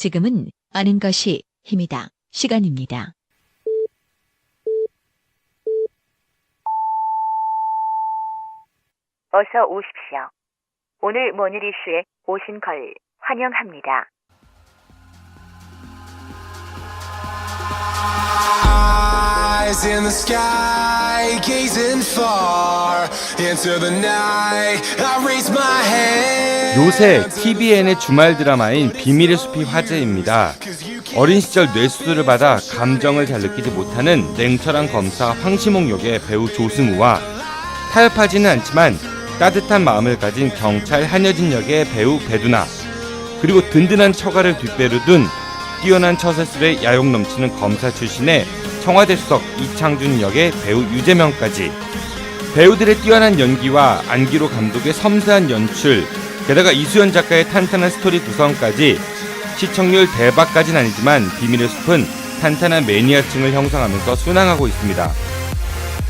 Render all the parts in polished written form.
지금은 아는 것이 힘이다. 시간입니다. 어서 오십시오. 오늘 모닝 이슈에 오신 걸 환영합니다. Eyes in the sky, gazing far into the night. I raise my hand. 요새 TVN의 주말 드라마인 비밀의 숲이 화제입니다. 어린 시절 뇌수술을 받아 감정을 잘 느끼지 못하는 냉철한 검사 황시목 역의 배우 조승우와 타협하지는 않지만 따뜻한 마음을 가진 경찰 한여진 역의 배우 배두나, 그리고 든든한 처가를 뒷배로 둔 뛰어난 처세술에 야욕 넘치는 검사 출신의 청와대 수석 이창준 역의 배우 유재명까지, 배우들의 뛰어난 연기와 안기로 감독의 섬세한 연출, 게다가 이수연 작가의 탄탄한 스토리 구성까지 시청률 대박까지는 아니지만 비밀의 숲은 탄탄한 매니아층을 형성하면서 순항하고 있습니다.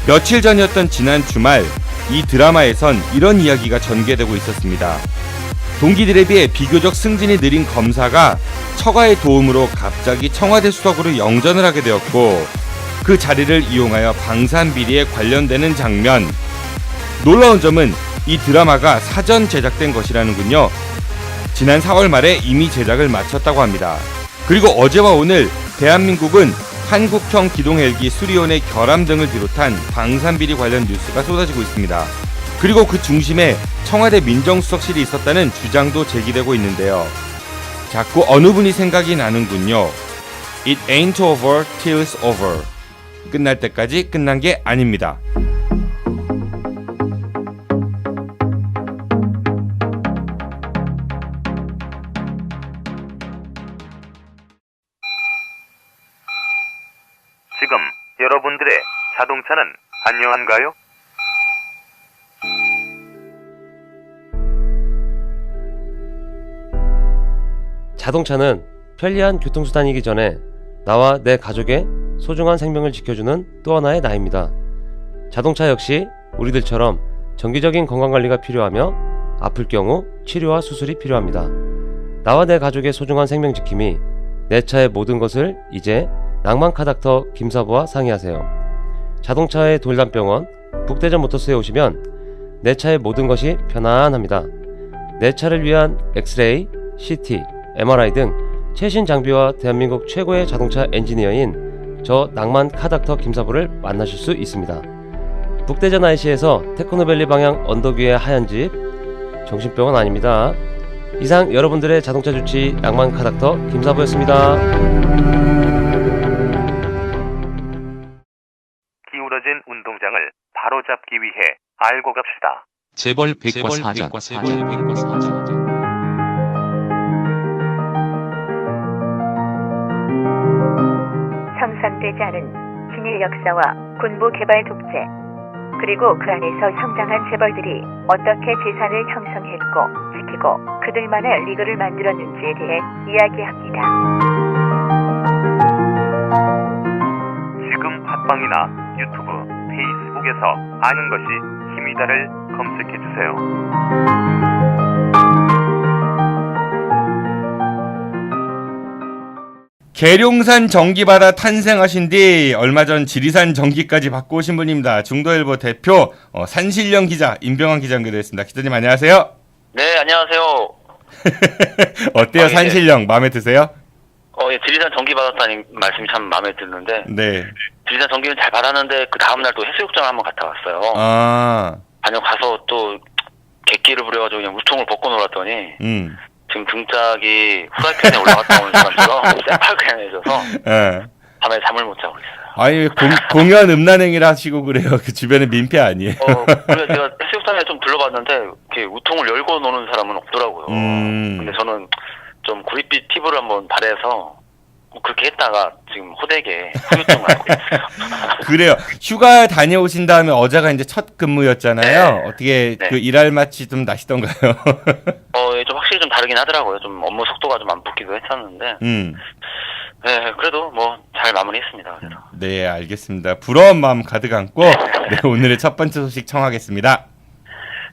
며칠 전이었던 지난 주말, 이 드라마에선 이런 이야기가 전개되고 있었습니다. 동기들에 비해 비교적 승진이 느린 검사가 처가의 도움으로 갑자기 청와대 수석으로 영전을 하게 되었고, 그 자리를 이용하여 방산비리에 관련되는 장면. 놀라운 점은 이 드라마가 사전 제작된 것이라는군요. 지난 4월 말에 이미 제작을 마쳤다고 합니다. 그리고 어제와 오늘 대한민국은 한국형 기동헬기 수리온의 결함 등을 비롯한 방산비리 관련 뉴스가 쏟아지고 있습니다. 그리고 그 중심에 청와대 민정수석실이 있었다는 주장도 제기되고 있는데요. 자꾸 어느 분이 생각이 나는군요. It ain't over till it's over. 끝날 때까지 끝난 게 아닙니다. 지금 여러분들의 자동차는 안녕한가요? 자동차는 편리한 교통수단이기 전에 나와 내 가족의 소중한 생명을 지켜주는 또 하나의 나입니다. 자동차 역시 우리들처럼 정기적인 건강관리가 필요하며 아플 경우 치료와 수술이 필요합니다. 나와 내 가족의 소중한 생명 지킴이 내 차의 모든 것을 이제 낭만카닥터 김사부와 상의하세요. 자동차의 돌담병원 북대전 모터스에 오시면 내 차의 모든 것이 편안합니다. 내 차를 위한 엑스레이, CT, MRI 등 최신 장비와 대한민국 최고의 자동차 엔지니어인 저 낭만카닥터 김사부를 만나실 수 있습니다. 북대전 IC에서 테크노밸리 방향 언덕 위의 하얀 집, 정신병원 아닙니다. 이상 여러분들의 자동차 주치 낭만카닥터 김사부였습니다. 기울어진 운동장을 바로잡기 위해 알고 갑시다. 재벌 백과사전. 형성되지 않은 진일 역사와 군부 개발 독재, 그리고 그 안에서 성장한 재벌들이 어떻게 재산을 형성했고 지키고 그들만의 리그를 만들었는지에 대해 이야기합니다. 지금 팟빵이나 유튜브, 페이스북에서 아는 것이 힘이다를 검색해주세요. 계룡산 전기바다 탄생하신 뒤 얼마 전 지리산 전기까지 받고 오신 분입니다. 중도일보 대표 산신령 기자 임병환 기자 연결됐습니다. 기자님 안녕하세요. 네, 안녕하세요. 어때요? 산신령 마음에 드세요? 예, 지리산 전기 받았다는 말씀이 참 마음에 드는데, 네. 지리산 전기는 잘 받았는데 그 다음날 또 해수욕장 한번 갔다 왔어요. 다녀가서 또 객기를 부려가지고 그냥 우통을 벗고 놀았더니 지금 등짝이 후라이팬에 올라갔다 오는 사람처럼 새빨개져서 밤에 잠을 못 자고 있어요. 아니 공연 음란행위를 하시고 그래요. 그 주변에 민폐 아니에요? 그래서 제가 해수욕장에 좀 둘러봤는데 이렇게 우통을 열고 노는 사람은 없더라고요. 근데 저는 좀 구릿빛 팁을 한번 발해서 그렇게 했다가 지금 호되게 후유증을 앓고 있어요. 그래요. 휴가 다녀오신 다음에 어제가 이제 첫 근무였잖아요. 네. 어떻게 네. 그 일할 맛이 좀 나시던가요? 좀 확실히 좀 다르긴 하더라고요. 좀 업무 속도가 좀 안 붙기도 했었는데. 네, 그래도 뭐 잘 마무리했습니다. 그래서. 네, 알겠습니다. 부러운 마음 가득 안고 네, 오늘의 첫 번째 소식 청하겠습니다.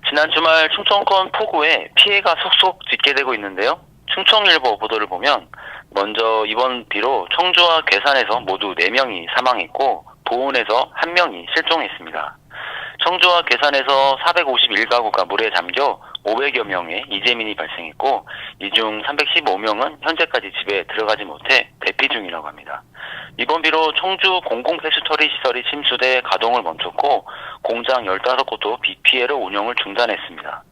지난 주말 충청권 포구에 피해가 속속 짙게 되고 있는데요. 충청일보 보도를 보면 먼저 이번 비로 청주와 괴산에서 모두 4명이 사망했고 보은에서 1명이 실종했습니다. 청주와 괴산에서 451가구가 물에 잠겨 500여 명의 이재민이 발생했고 이 중 315명은 현재까지 집에 들어가지 못해 대피 중이라고 합니다. 이번 비로 청주 공공폐수처리 시설이 침수돼 가동을 멈췄고 공장 15곳도 비 피해로 운영을 중단했습니다.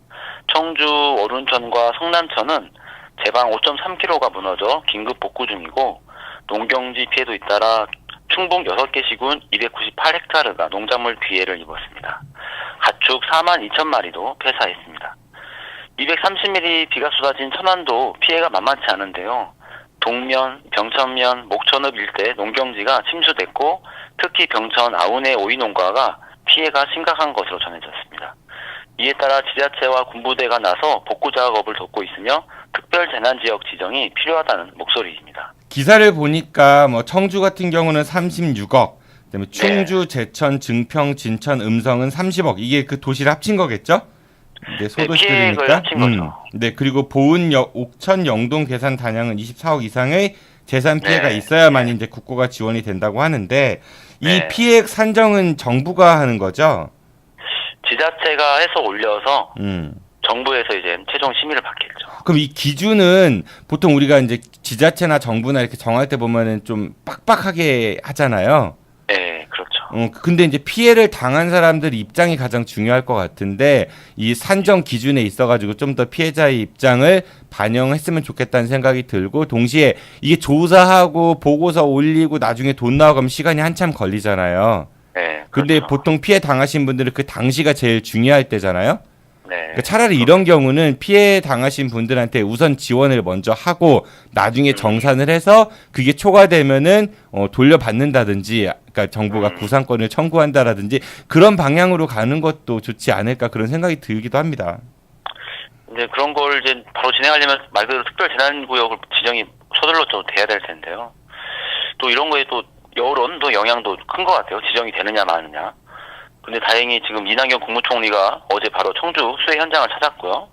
청주 어룬천과 성남천은 제방 5.3km가 무너져 긴급 복구 중이고 농경지 피해도 잇따라 충북 6개 시군 298헥타르가 농작물 피해를 입었습니다. 가축 4만 2천 마리도 폐사했습니다. 230mm 비가 쏟아진 천안도 피해가 만만치 않은데요. 동면, 병천면, 목천읍 일대 농경지가 침수됐고 특히 병천 아운의 오이농가가 피해가 심각한 것으로 전해졌습니다. 이에 따라 지자체와 군부대가 나서 복구 작업을 돕고 있으며 특별재난지역 지정이 필요하다는 목소리입니다. 기사를 보니까 뭐 청주 같은 경우는 36억, 그다음에 충주, 제천, 증평, 진천, 음성은 30억. 이게 그 도시를 합친 거겠죠? 네, 소도시들이니까. 피해액을 합친 거죠. 네, 그리고 보은, 옥천, 영동, 괴산, 단양은 24억 이상의 재산 피해가 있어야만 이제 국고가 지원이 된다고 하는데 이 피해액 산정은 정부가 하는 거죠? 지자체가 해서 올려서 정부에서 이제 최종 심의를 받겠죠. 그럼 이 기준은 보통 우리가 이제 지자체나 정부나 이렇게 정할 때 보면은 좀 빡빡하게 하잖아요. 네, 그렇죠. 근데 이제 피해를 당한 사람들 입장이 가장 중요할 것 같은데 이 산정 기준에 있어가지고 좀 더 피해자의 입장을 반영했으면 좋겠다는 생각이 들고 동시에 이게 조사하고 보고서 올리고 나중에 돈 나오고 하면 시간이 한참 걸리잖아요. 네. 근데 그렇죠. 보통 피해 당하신 분들은 그 당시가 제일 중요할 때잖아요. 네. 그러니까 차라리 이런 경우는 피해 당하신 분들한테 우선 지원을 먼저 하고 나중에 정산을 해서 그게 초과되면은 돌려받는다든지, 그러니까 정부가 구상권을 청구한다라든지 그런 방향으로 가는 것도 좋지 않을까 그런 생각이 들기도 합니다. 이제 그런 걸 이제 바로 진행하려면 말 그대로 특별재난구역을 지정이 서둘러 좀 돼야 될 텐데요. 또 이런 거에 또 여론도 영향도 큰 것 같아요. 지정이 되느냐 마느냐. 근데 다행히 지금 이낙연 국무총리가 어제 바로 청주 수해 현장을 찾았고요.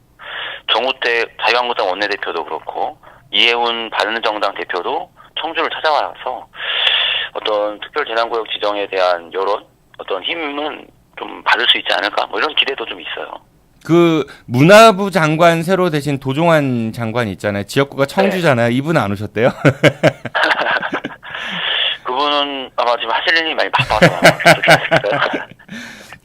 정우택 자유한국당 원내대표도 그렇고 이해운 바른정당 대표도 청주를 찾아와서 어떤 특별재난구역 지정에 대한 여론, 어떤 힘은 좀 받을 수 있지 않을까? 뭐 이런 기대도 좀 있어요. 그 문화부 장관 새로 되신 도종환 장관 있잖아요. 지역구가 청주잖아요. 이분은 안 오셨대요? 그분은 아마 지금 하실 일이 많이 바빠서 그렇게 하실까요?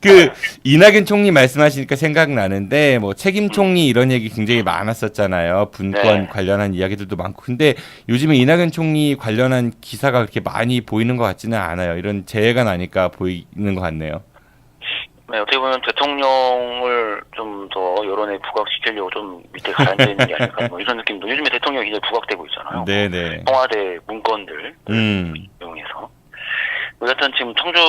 그 이낙연 총리 말씀하시니까 생각나는데 뭐 책임 총리 이런 얘기 굉장히 많았었잖아요. 분권 관련한 이야기들도 많고. 근데 요즘에 이낙연 총리 관련한 기사가 그렇게 많이 보이는 것 같지는 않아요. 이런 재해가 나니까 보이는 것 같네요. 네, 어떻게 보면 대통령을 좀 더 여론에 부각시키려고 좀 밑에 가라앉아 있는 게 아닐까 뭐 이런 느낌도 요즘에 대통령이 굉장히 부각되고 있잖아요. 네네. 청와대 문건들 이용해서. 여하튼 지금 청주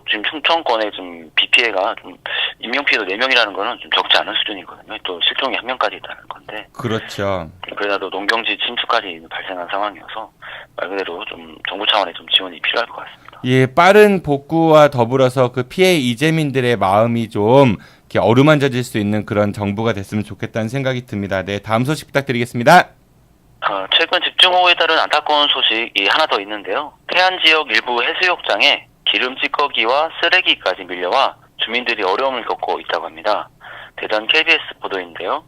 지금 충청권에 좀 비 피해가 좀 인명 피해도 4명이라는 거는 좀 적지 않은 수준이거든요. 또 실종이 1명까지 있다는 건데. 그렇죠. 그래도 농경지 침수까지 발생한 상황이어서 말 그대로 좀 정부 차원의 좀 지원이 필요할 것 같습니다. 예, 빠른 복구와 더불어서 그 피해 이재민들의 마음이 좀 이렇게 어루만져질 수 있는 그런 정부가 됐으면 좋겠다는 생각이 듭니다. 네, 다음 소식 부탁드리겠습니다. 최근 집중호우에 따른 안타까운 소식이 하나 더 있는데요. 태안 지역 일부 해수욕장에 기름 찌꺼기와 쓰레기까지 밀려와 주민들이 어려움을 겪고 있다고 합니다. 대전 KBS 보도인데요.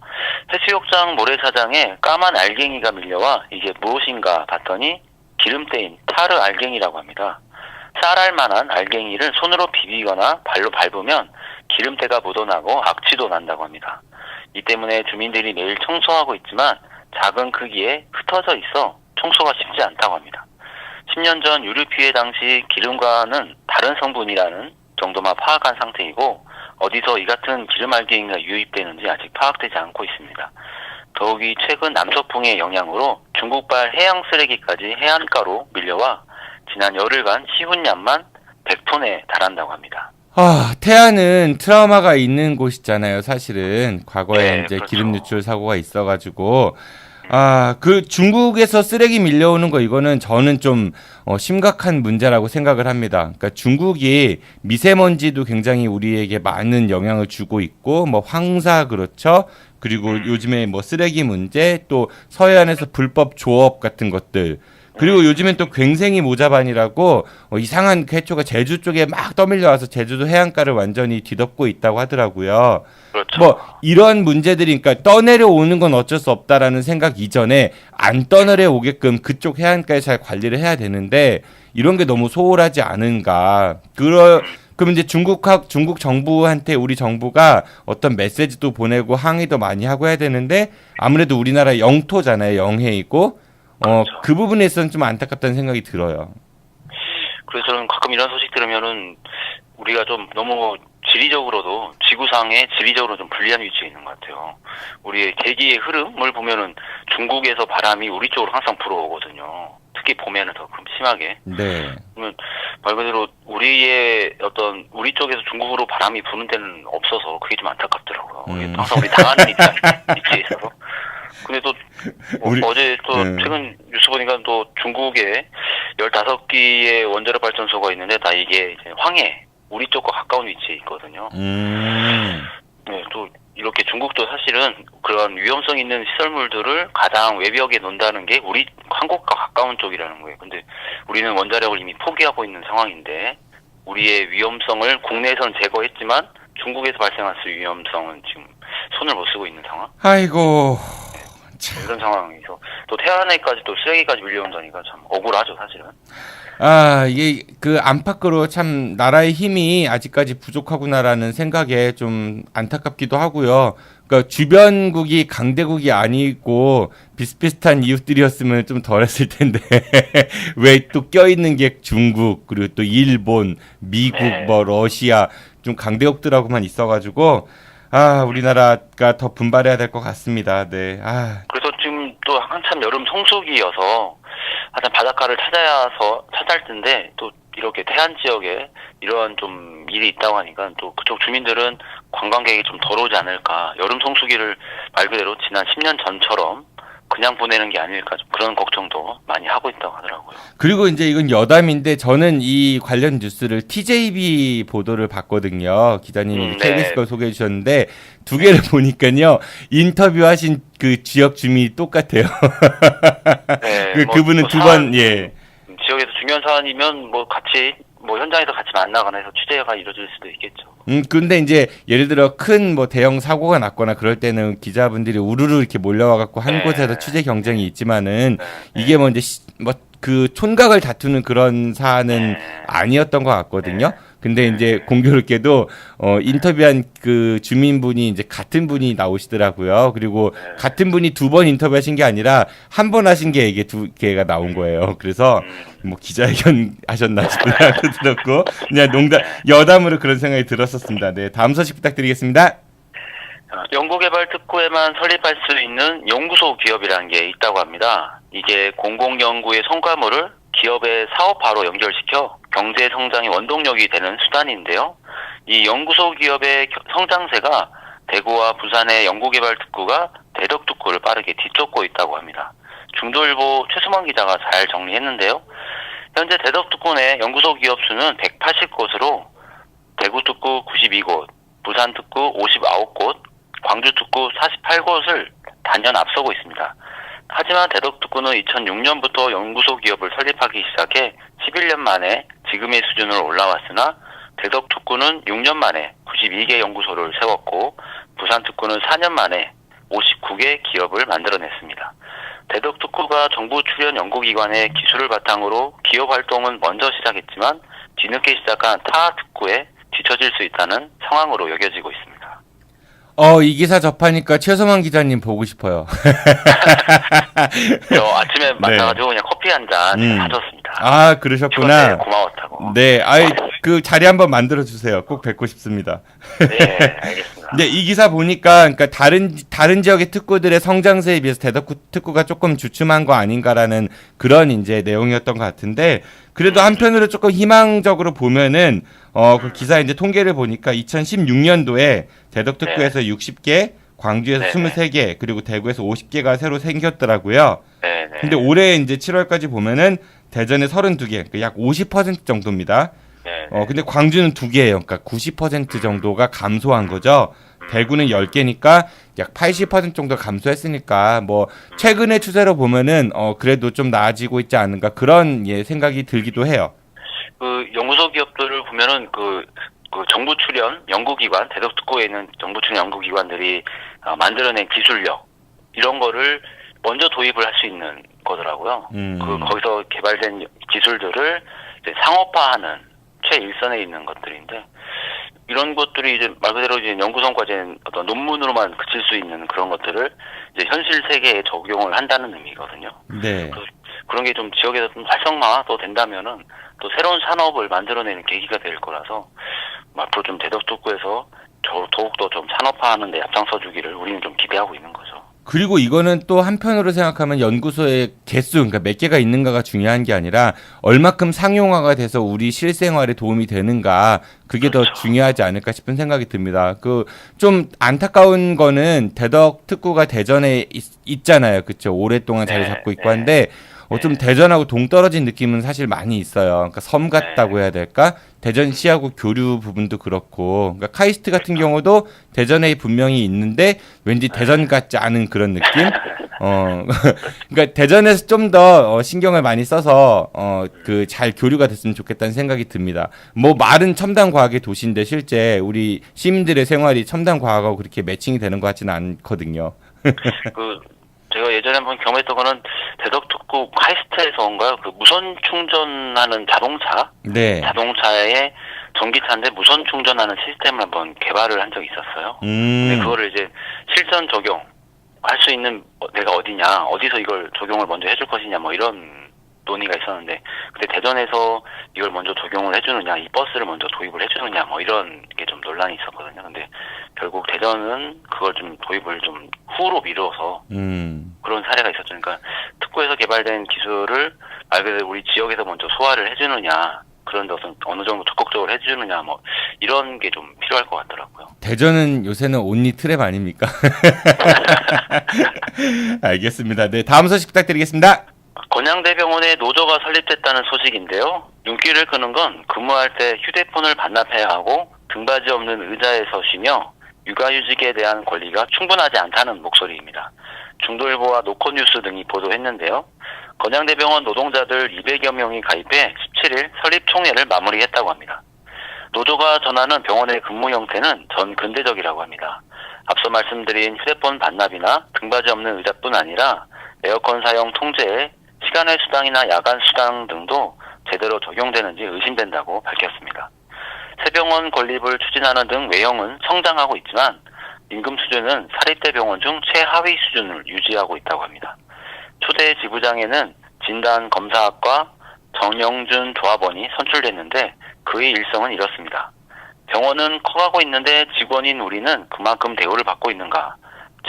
해수욕장 모래사장에 까만 알갱이가 밀려와 이게 무엇인가 봤더니 기름때인 타르 알갱이라고 합니다. 쌀알 만한 알갱이를 손으로 비비거나 발로 밟으면 기름때가 묻어나고 악취도 난다고 합니다. 이 때문에 주민들이 매일 청소하고 있지만 작은 크기에 흩어져 있어 청소가 쉽지 않다고 합니다. 10년 전 유류 피해 당시 기름과는 다른 성분이라는 정도만 파악한 상태이고 어디서 이 같은 기름 알갱이가 유입되는지 아직 파악되지 않고 있습니다. 더욱이 최근 남서풍의 영향으로 중국발 해양 쓰레기까지 해안가로 밀려와 지난 열흘간 시운량만 100톤에 달한다고 합니다. 태안은 트라우마가 있는 곳이잖아요. 사실은 과거에 이제 그렇죠. 기름 유출 사고가 있어가지고 그 중국에서 쓰레기 밀려오는 거 이거는 저는 좀 심각한 문제라고 생각을 합니다. 그러니까 중국이 미세먼지도 굉장히 우리에게 많은 영향을 주고 있고 뭐 황사 그렇죠. 그리고 요즘에 뭐 쓰레기 문제, 또 서해안에서 불법 조업 같은 것들. 그리고 요즘엔 또 괭생이 모자반이라고 이상한 해초가 제주 쪽에 막 떠밀려 와서 제주도 해안가를 완전히 뒤덮고 있다고 하더라고요. 그렇죠. 뭐 이런 문제들이 그러니까 떠내려 오는 건 어쩔 수 없다라는 생각 이전에 안 떠내려 오게끔 그쪽 해안가에 잘 관리를 해야 되는데 이런 게 너무 소홀하지 않은가. 그럼 이제 중국 정부한테 우리 정부가 어떤 메시지도 보내고 항의도 많이 하고 해야 되는데 아무래도 우리나라 영토잖아요. 영해이고. 그렇죠. 그 부분에 있어서는 좀 안타깝다는 생각이 들어요. 그래서 저는 가끔 이런 소식 들으면은 우리가 좀 너무 지리적으로도 지구상에 지리적으로 좀 불리한 위치에 있는 것 같아요. 우리의 대기의 흐름을 보면은 중국에서 바람이 우리 쪽으로 항상 불어오거든요. 특히 봄에는 더 심하게. 네. 그러면 말 그대로 우리 쪽에서 중국으로 바람이 부는 데는 없어서 그게 좀 안타깝더라고요. 항상 우리 당하는 위치에 있어서. 근데 또 어제 또 최근 뉴스 보니까 또 중국에 15기의 원자력 발전소가 있는데 다 이게 이제 황해 우리 쪽과 가까운 위치에 있거든요. 네, 또 이렇게 중국도 사실은 그런 위험성 있는 시설물들을 가장 외벽에 놓는다는 게 우리 한국과 가까운 쪽이라는 거예요. 근데 우리는 원자력을 이미 포기하고 있는 상황인데 우리의 위험성을 국내에서는 제거했지만 중국에서 발생할 수 있는 위험성은 지금 손을 못 쓰고 있는 상황. 아이고. 이런 상황에서 또 태안에까지 또 쓰레기까지 밀려온다니까 참 억울하죠 사실은. 이게 그 안팎으로 참 나라의 힘이 아직까지 부족하구나라는 생각에 좀 안타깝기도 하고요. 그러니까 주변국이 강대국이 아니고 비슷비슷한 이웃들이었으면 좀 덜했을 텐데 왜 또 껴있는 게 중국 그리고 또 일본, 미국, 뭐 러시아 좀 강대국들하고만 있어가지고 우리나라가 더 분발해야 될 것 같습니다. 네. 그래서 지금 또 한참 여름 성수기여서 하여튼 바닷가를 찾아할 텐데 또 이렇게 태안 지역에 이러한 좀 일이 있다고 하니까 또 그쪽 주민들은 관광객이 좀 덜 오지 않을까. 여름 성수기를 말 그대로 지난 10년 전처럼 그냥 보내는 게 아닐까 좀 그런 걱정도 많이 하고 있다고 하더라고요. 그리고 이제 이건 여담인데 저는 이 관련 뉴스를 TJB 보도를 봤거든요. 기자님이 KBS 걸 소개해 주셨는데 두 개를 보니까요. 인터뷰하신 그 지역 주민이 똑같아요. 네, 그분은 두 번 지역에서 중요한 사안이면 같이 현장에서 같이 만나거나 해서 취재가 이루어질 수도 있겠죠. 근데 이제 예를 들어 큰 대형 사고가 났거나 그럴 때는 기자분들이 우르르 이렇게 몰려와 갖고 한 곳에서 취재 경쟁이 있지만은 이게 이제 그 촌각을 다투는 그런 사안은 아니었던 것 같거든요. 근데 이제 공교롭게도 인터뷰한 그 주민분이 이제 같은 분이 나오시더라고요. 그리고 같은 분이 두 번 인터뷰하신 게 아니라 한 번 하신 게 이게 두 개가 나온 거예요. 그래서 기자회견 하셨나 싶은 생각도 들었고 그냥 여담으로 그런 생각이 들었었습니다. 네, 다음 소식 부탁드리겠습니다. 연구개발특구에만 설립할 수 있는 연구소 기업이라는 게 있다고 합니다. 이게 공공연구의 성과물을 기업의 사업화로 연결시켜 경제 성장의 원동력이 되는 수단인데요. 이 연구소 기업의 성장세가 대구와 부산의 연구개발특구가 대덕특구를 빠르게 뒤쫓고 있다고 합니다. 중도일보 최수만 기자가 잘 정리했는데요. 현재 대덕특구 내 연구소 기업 수는 180곳으로 대구특구 92곳, 부산특구 59곳, 광주특구 48곳을 단연 앞서고 있습니다. 하지만 대덕특구는 2006년부터 연구소 기업을 설립하기 시작해 11년 만에 지금의 수준으로 올라왔으나 대덕특구는 6년 만에 92개 연구소를 세웠고 부산특구는 4년 만에 59개 기업을 만들어냈습니다. 대덕특구가 정부 출연 연구기관의 기술을 바탕으로 기업 활동은 먼저 시작했지만 뒤늦게 시작한 타 특구에 뒤처질 수 있다는 상황으로 여겨지고 있습니다. 이 기사 접하니까 최소만 기자님 보고 싶어요. 저 아침에 만나가지고 그냥 커피 한 잔 사줬습니다. 그러셨구나. 고마웠다고. 네, 그 자리 한번 만들어 주세요. 꼭 뵙고 싶습니다. 네, 알겠습니다. 네, 이 기사 보니까 그러니까 다른 지역의 특구들의 성장세에 비해서 대덕 특구가 조금 주춤한 거 아닌가라는 그런 이제 내용이었던 것 같은데 그래도 한편으로 조금 희망적으로 보면은 그 기사 이제 통계를 보니까 2016년도에 대덕 특구에서 60개, 광주에서 23개, 그리고 대구에서 50개가 새로 생겼더라고요. 근데 올해 이제 7월까지 보면은 대전에 32개, 그러니까 약 50% 정도입니다. 근데 광주는 2개예요. 그러니까 90% 정도가 감소한 거죠. 대구는 10개니까 약 80% 정도 감소했으니까 뭐 최근의 추세로 보면은 그래도 좀 나아지고 있지 않은가 그런 생각이 들기도 해요. 그 연구소 기업들을 보면은 그 정부 출연 연구기관 대덕특구에 있는 정부 출연 연구기관들이 만들어낸 기술력 이런 거를 먼저 도입을 할 수 있는 거더라고요. 거기서 개발된 기술들을 이제 상업화하는 최일선에 있는 것들인데 이런 것들이 이제 말 그대로 이제 연구 성과된 어떤 논문으로만 그칠 수 있는 그런 것들을 이제 현실 세계에 적용을 한다는 의미거든요. 네. 그런 게 좀 지역에서 좀 활성화도 된다면은 또 새로운 산업을 만들어내는 계기가 될 거라서 앞으로 좀 대덕특구에서 더욱더 좀 산업화하는 데 앞장서 주기를 우리는 좀 기대하고 있는 거죠. 그리고 이거는 또 한편으로 생각하면 연구소의 개수, 그러니까 몇 개가 있는가가 중요한 게 아니라 얼마큼 상용화가 돼서 우리 실생활에 도움이 되는가 그게 그렇죠. 더 중요하지 않을까 싶은 생각이 듭니다. 그 좀 안타까운 거는 대덕특구가 대전에 있잖아요, 그렇죠? 오랫동안 자리 잡고 있고 한데 좀 대전하고 동떨어진 느낌은 사실 많이 있어요. 그러니까 섬 같다고 해야 될까? 대전시하고 교류 부분도 그렇고, 그러니까 카이스트 같은 경우도 대전에 분명히 있는데 왠지 대전 같지 않은 그런 느낌? 그러니까 대전에서 좀 더 신경을 많이 써서 그 잘 교류가 됐으면 좋겠다는 생각이 듭니다. 뭐 말은 첨단 과학의 도시인데 실제 우리 시민들의 생활이 첨단 과학하고 그렇게 매칭이 되는 것 같지는 않거든요. 제가 예전에 한번 경험했던 거는 대덕특구 카이스트에서인가요? 그 무선 충전하는 자동차, 네. 자동차에 전기차인데 무선 충전하는 시스템을 한번 개발을 한 적이 있었어요. 근데 그거를 이제 실전 적용할 수 있는 내가 어디냐, 어디서 이걸 적용을 먼저 해줄 것이냐, 뭐 이런 논의가 있었는데 그때 대전에서 이걸 먼저 적용을 해주느냐, 이 버스를 먼저 도입을 해주느냐, 뭐 이런 게 좀 논란이 있었거든요. 근데 결국 대전은 그걸 좀 도입을 좀 후로 미뤄서 그런 사례가 있었죠. 그러니까 특구에서 개발된 기술을 말 그대로 우리 지역에서 먼저 소화를 해주느냐, 그런 것은 어느 정도 적극적으로 해주느냐, 뭐 이런 게 좀 필요할 것 같더라고요. 대전은 요새는 온리 트랩 아닙니까? 알겠습니다. 네, 다음 소식 부탁드리겠습니다. 건양대병원에 노조가 설립됐다는 소식인데요. 눈길을 끄는 건 근무할 때 휴대폰을 반납해야 하고 등받이 없는 의자에서 쉬며 육아휴직에 대한 권리가 충분하지 않다는 목소리입니다. 중도일보와 노컷뉴스 등이 보도했는데요. 건양대병원 노동자들 200여 명이 가입해 17일 설립총회를 마무리했다고 합니다. 노조가 전하는 병원의 근무 형태는 전 근대적이라고 합니다. 앞서 말씀드린 휴대폰 반납이나 등받이 없는 의자뿐 아니라 에어컨 사용 통제에 시간외 수당이나 야간 수당 등도 제대로 적용되는지 의심된다고 밝혔습니다. 새 병원 건립을 추진하는 등 외형은 성장하고 있지만 임금 수준은 사립대 병원 중 최하위 수준을 유지하고 있다고 합니다. 초대 지부장에는 진단검사학과 정영준 조합원이 선출됐는데 그의 일성은 이렇습니다. 병원은 커가고 있는데 직원인 우리는 그만큼 대우를 받고 있는가?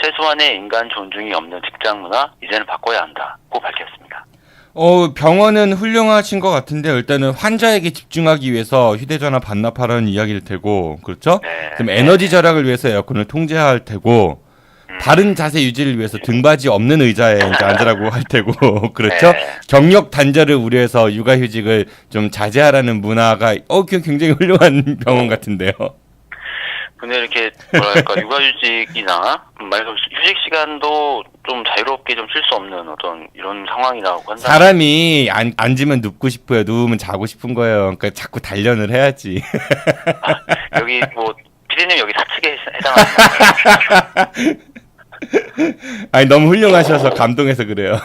최소한의 인간 존중이 없는 직장 문화 이제는 바꿔야 한다고 밝혔습니다. 병원은 훌륭하신 것 같은데 일단은 환자에게 집중하기 위해서 휴대전화 반납하라는 이야기를 테고 그렇죠? 네. 그럼 에너지 절약을 위해서 에어컨을 통제할 테고 바른 자세 유지를 위해서 등받이 없는 의자에 이제 앉으라고 할 테고 그렇죠? 네. 경력 단절을 우려해서 육아휴직을 좀 자제하라는 문화가 굉장히 훌륭한 병원 같은데요. 근데 이렇게 뭐랄까 육아휴직이나 말해서 휴식 시간도 좀 자유롭게 좀 쉴 수 없는 어떤 이런 상황이라고 한다. 사람이 앉으면 눕고 싶어요. 누우면 자고 싶은 거예요. 그러니까 자꾸 단련을 해야지. 여기 뭐 피디님 여기 사측에 해당하는. 아니 너무 훌륭하셔서 감동해서 그래요.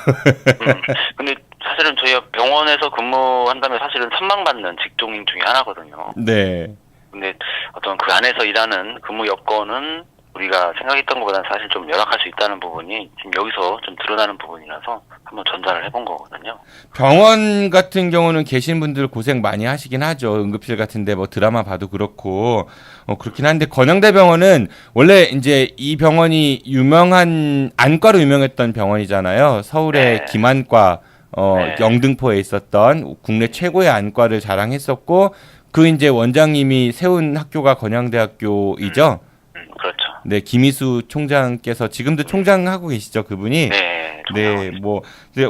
근데 사실은 저희가 병원에서 근무한다면 사실은 선망받는 직종인 중에 하나거든요. 네. 근데 어떤 그 안에서 일하는 근무 여건은 우리가 생각했던 것보다는 사실 좀 열악할 수 있다는 부분이 지금 여기서 좀 드러나는 부분이라서 한번 전달을 해본 거거든요. 병원 같은 경우는 계신 분들 고생 많이 하시긴 하죠. 응급실 같은데 뭐 드라마 봐도 그렇고 그렇긴 한데 건양대병원은 원래 이제 이 병원이 유명한 안과로 유명했던 병원이잖아요. 서울의 네. 김안과 네. 영등포에 있었던 국내 최고의 안과를 자랑했었고 그 이제 원장님이 세운 학교가 건양대학교이죠. 그렇죠. 네, 김희수 총장께서 지금도 총장하고 계시죠, 그분이. 네. 네, 뭐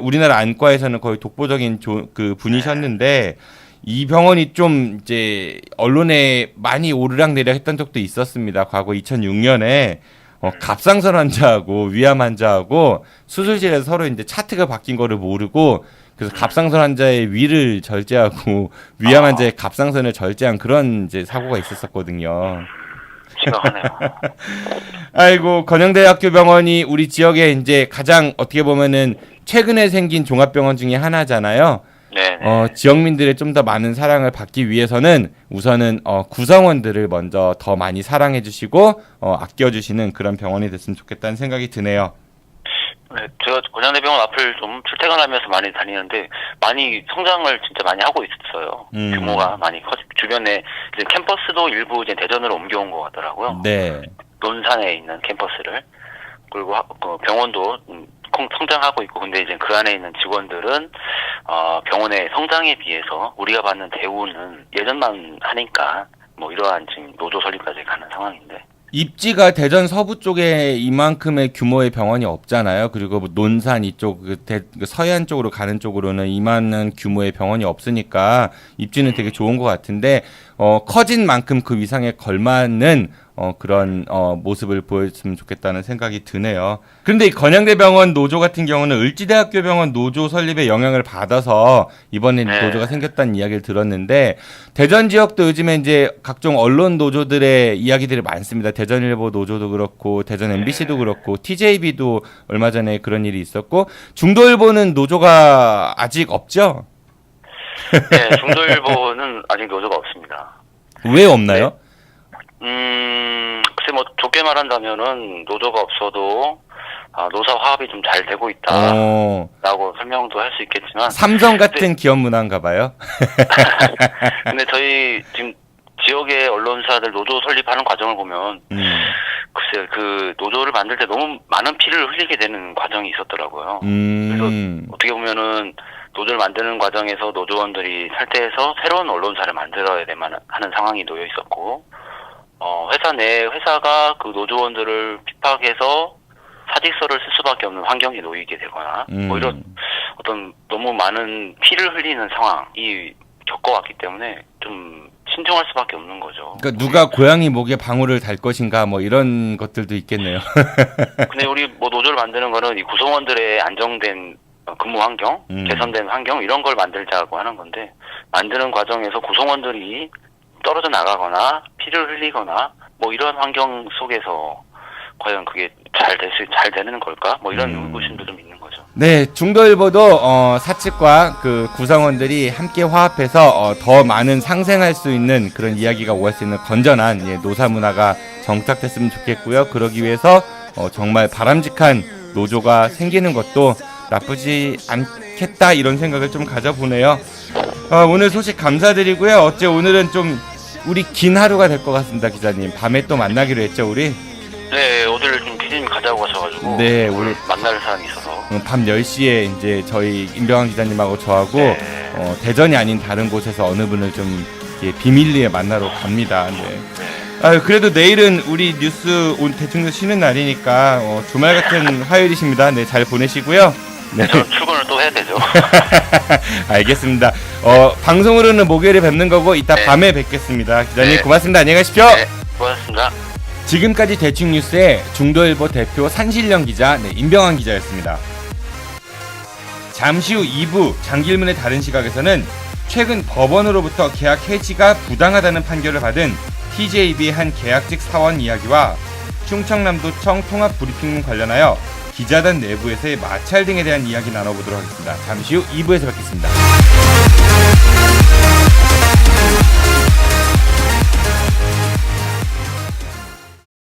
우리나라 안과에서는 거의 독보적인 그 분이셨는데 이 병원이 좀 이제 언론에 많이 오르락내리락 했던 적도 있었습니다. 과거 2006년에 갑상선 환자하고 위암 환자하고 수술실에서 서로 이제 차트가 바뀐 거를 모르고 그래서 갑상선 환자의 위를 절제하고 위암 환자의 갑상선을 절제한 그런 이제 사고가 있었었거든요. 심각하네요. 아이고, 건영대학교 병원이 우리 지역에 이제 가장 어떻게 보면은 최근에 생긴 종합병원 중에 하나잖아요. 네. 지역민들의 좀 더 많은 사랑을 받기 위해서는 우선은 구성원들을 먼저 더 많이 사랑해 주시고 아껴주시는 그런 병원이 됐으면 좋겠다는 생각이 드네요. 네, 제가 건양대병원 앞을 좀 출퇴근하면서 많이 다니는데 많이 성장을 진짜 많이 하고 있어요. 규모가 많이 주변에 이제 캠퍼스도 일부 이제 대전으로 옮겨온 것 같더라고요. 네. 논산에 있는 캠퍼스를. 그리고 병원도 성장하고 있고, 근데 이제 그 안에 있는 직원들은 병원의 성장에 비해서 우리가 받는 대우는 예전만 하니까 뭐 이러한 지금 노조 설립까지 가는 상황인데. 입지가 대전 서부 쪽에 이만큼의 규모의 병원이 없잖아요. 그리고 뭐 논산 이쪽 서해안 쪽으로 가는 쪽으로는 이만한 규모의 병원이 없으니까 입지는 되게 좋은 것 같은데 커진 만큼 그 위상에 걸맞는 그런 모습을 보였으면 좋겠다는 생각이 드네요. 그런데 이 건양대병원 노조 같은 경우는 을지대학교 병원 노조 설립에 영향을 받아서 이번에 노조가 생겼다는 이야기를 들었는데 대전 지역도 요즘에 이제 각종 언론 노조들의 이야기들이 많습니다. 대전일보 노조도 그렇고 대전 MBC도 그렇고 TJB도 얼마 전에 그런 일이 있었고 중도일보는 노조가 아직 없죠? 네, 중도일보는 아직 노조가 없습니다. 왜 없나요? 글쎄 뭐 좋게 말한다면은 노조가 없어도 노사 화합이 좀 잘 되고 있다라고 설명도 할 수 있겠지만 삼성 같은 기업 문화인가 봐요. 근데 저희 지금 지역의 언론사들 노조 설립하는 과정을 보면 글쎄 그 노조를 만들 때 너무 많은 피를 흘리게 되는 과정이 있었더라고요. 그래서 어떻게 보면은 노조를 만드는 과정에서 노조원들이 탈퇴해서 새로운 언론사를 만들어야 되만 하는 상황이 놓여 있었고, 회사가 그 노조원들을 핍박해서 사직서를 쓸 수밖에 없는 환경에 놓이게 되거나, 뭐 이런 어떤 너무 많은 피를 흘리는 상황이 겪어왔기 때문에 좀 신중할 수밖에 없는 거죠. 그러니까 누가 고양이 목에 방울을 달 것인가 뭐 이런 것들도 있겠네요. 근데 우리 뭐 노조를 만드는 거는 이 구성원들의 안정된 근무 환경, 개선된 환경 이런 걸 만들자고 하는 건데 만드는 과정에서 구성원들이 떨어져 나가거나 피를 흘리거나 뭐 이런 환경 속에서 과연 그게 잘 되는 걸까? 뭐 이런 의구심도 좀 있는 거죠. 네, 중도일보도 사측과 그 구성원들이 함께 화합해서 더 많은 상생할 수 있는 그런 이야기가 오갈 수 있는 건전한 노사 문화가 정착됐으면 좋겠고요. 그러기 위해서 정말 바람직한 노조가 생기는 것도 나쁘지 않겠다 이런 생각을 좀 가져보네요. 오늘 소식 감사드리고요. 어째 오늘은 좀 우리 긴 하루가 될 것 같습니다, 기자님. 밤에 또 만나기로 했죠, 우리? 네, 오늘 좀 기자님 가자고 하셔가지고 네, 오늘 만날 사람이 있어서 밤 10시에 이제 저희 임병환 기자님하고 저하고 대전이 아닌 다른 곳에서 어느 분을 좀 비밀리에 만나러 갑니다. 네. 그래도 내일은 우리 뉴스 대충 쉬는 날이니까 주말 같은 화요일이십니다. 네, 잘 보내시고요. 네. 저는 출근을 또 해야 되죠. 알겠습니다. 방송으로는 목요일에 뵙는 거고 이따 밤에 뵙겠습니다. 기자님 고맙습니다. 안녕히 가십시오. 네, 고맙습니다. 지금까지 대충 뉴스의 중도일보 대표 산신령 기자 임병환 기자였습니다. 잠시 후 2부 장길문의 다른 시각에서는 최근 법원으로부터 계약 해지가 부당하다는 판결을 받은 TJB 한 계약직 사원 이야기와 충청남도청 통합 브리핑 관련하여 기자단 내부에서의 마찰 등에 대한 이야기 나눠보도록 하겠습니다. 잠시 후 2부에서 뵙겠습니다.